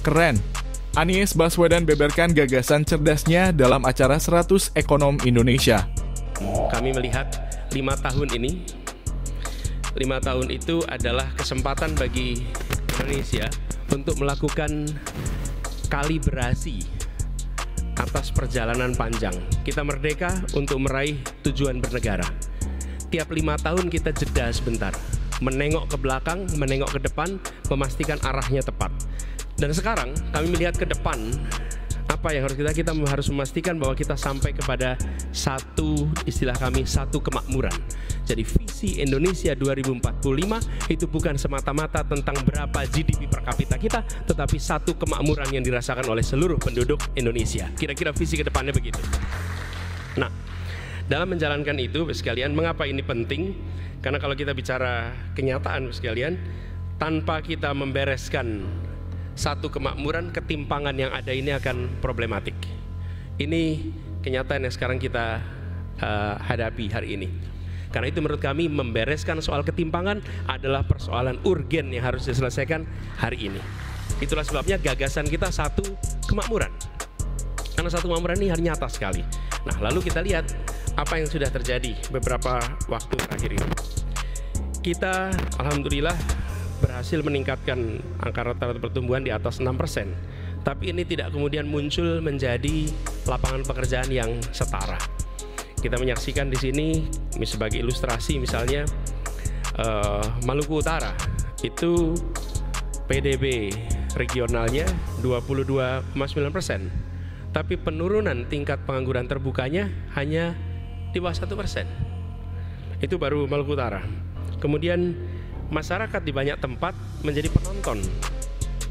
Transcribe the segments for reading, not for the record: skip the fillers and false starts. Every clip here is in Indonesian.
Keren! Anies Baswedan beberkan gagasan cerdasnya dalam acara 100 Ekonom Indonesia. Kami melihat 5 tahun ini, 5 tahun itu adalah kesempatan bagi Indonesia untuk melakukan kalibrasi atas perjalanan panjang. Kita merdeka untuk meraih tujuan bernegara. Tiap 5 tahun kita jeda sebentar, menengok ke belakang, menengok ke depan, memastikan arahnya tepat. Dan sekarang kami melihat ke depan, apa yang harus kita harus memastikan bahwa kita sampai kepada satu, istilah kami, satu kemakmuran. Jadi visi Indonesia 2045 itu bukan semata-mata tentang berapa GDP per kapita kita, tetapi satu kemakmuran yang dirasakan oleh seluruh penduduk Indonesia. Kira-kira visi ke depannya begitu. Nah, dalam menjalankan itu, sekalian, mengapa ini penting? Karena kalau kita bicara kenyataan, sekalian, tanpa kita membereskan satu kemakmuran, ketimpangan yang ada ini akan problematik. Ini kenyataan yang sekarang kita hadapi hari ini. Karena itu menurut kami membereskan soal ketimpangan adalah persoalan urgen yang harus diselesaikan hari ini. Itulah sebabnya gagasan kita satu kemakmuran. Karena satu kemakmuran ini hari nyata sekali. Nah, lalu kita lihat apa yang sudah terjadi beberapa waktu terakhir ini. Kita alhamdulillah berhasil meningkatkan angka rata-rata pertumbuhan di atas 6%. Tapi ini tidak kemudian muncul menjadi lapangan pekerjaan yang setara. Kita menyaksikan di sini sebagai ilustrasi, misalnya Maluku Utara itu PDB regionalnya 22,9%. Tapi penurunan tingkat pengangguran terbukanya hanya di bawah 1%. Itu baru Maluku Utara. Kemudian masyarakat di banyak tempat menjadi penonton,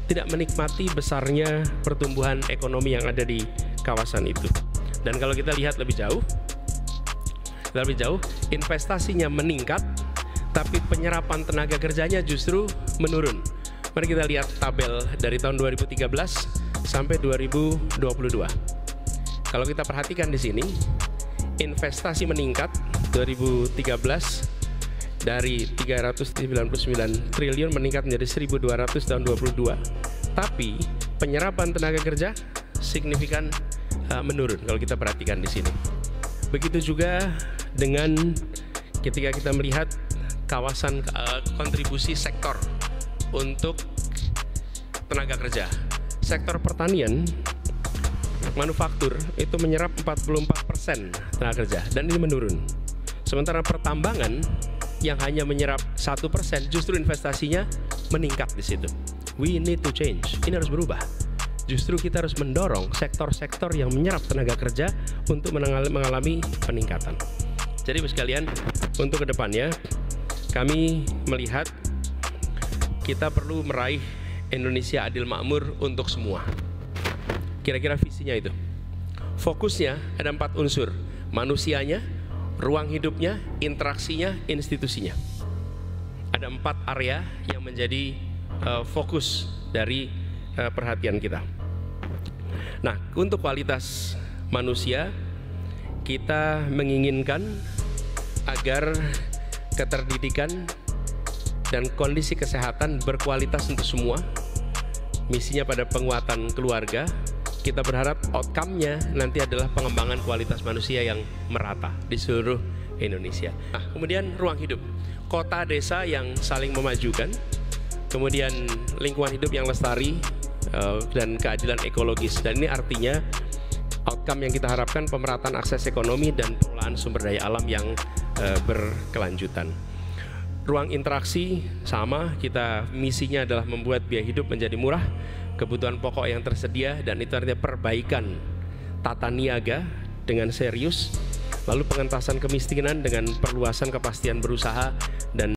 tidak menikmati besarnya pertumbuhan ekonomi yang ada di kawasan itu. Dan kalau kita lihat lebih jauh, investasinya meningkat, tapi penyerapan tenaga kerjanya justru menurun. Mari kita lihat tabel dari tahun 2013 sampai 2022. Kalau kita perhatikan di sini, investasi meningkat 2013 dari 399 triliun meningkat menjadi 1.200 tahun 2022. Tapi penyerapan tenaga kerja signifikan menurun kalau kita perhatikan di sini. Begitu juga dengan ketika kita melihat kawasan kontribusi sektor untuk tenaga kerja. Sektor pertanian, manufaktur itu menyerap 44% tenaga kerja dan ini menurun. Sementara pertambangan yang hanya menyerap 1%, justru investasinya meningkat di situ. We need to change. Ini harus berubah. Justru kita harus mendorong sektor-sektor yang menyerap tenaga kerja untuk mengalami peningkatan. Jadi sekalian, untuk kedepannya kami melihat kita perlu meraih Indonesia adil makmur untuk semua. Kira-kira visinya itu. Fokusnya ada 4 unsur: manusianya, ruang hidupnya, interaksinya, institusinya. Ada 4 area yang menjadi fokus dari perhatian kita. Nah, untuk kualitas manusia, kita menginginkan agar keterdidikan dan kondisi kesehatan berkualitas untuk semua. Misinya pada penguatan keluarga. Kita berharap outcome-nya nanti adalah pengembangan kualitas manusia yang merata di seluruh Indonesia. Nah, kemudian ruang hidup, kota desa yang saling memajukan, kemudian lingkungan hidup yang lestari dan keadilan ekologis. Dan ini artinya outcome yang kita harapkan pemerataan akses ekonomi dan pengelolaan sumber daya alam yang berkelanjutan. Ruang interaksi sama, kita misinya adalah membuat biaya hidup menjadi murah, kebutuhan pokok yang tersedia, dan itu artinya perbaikan tata niaga dengan serius, lalu pengentasan kemiskinan dengan perluasan kepastian berusaha dan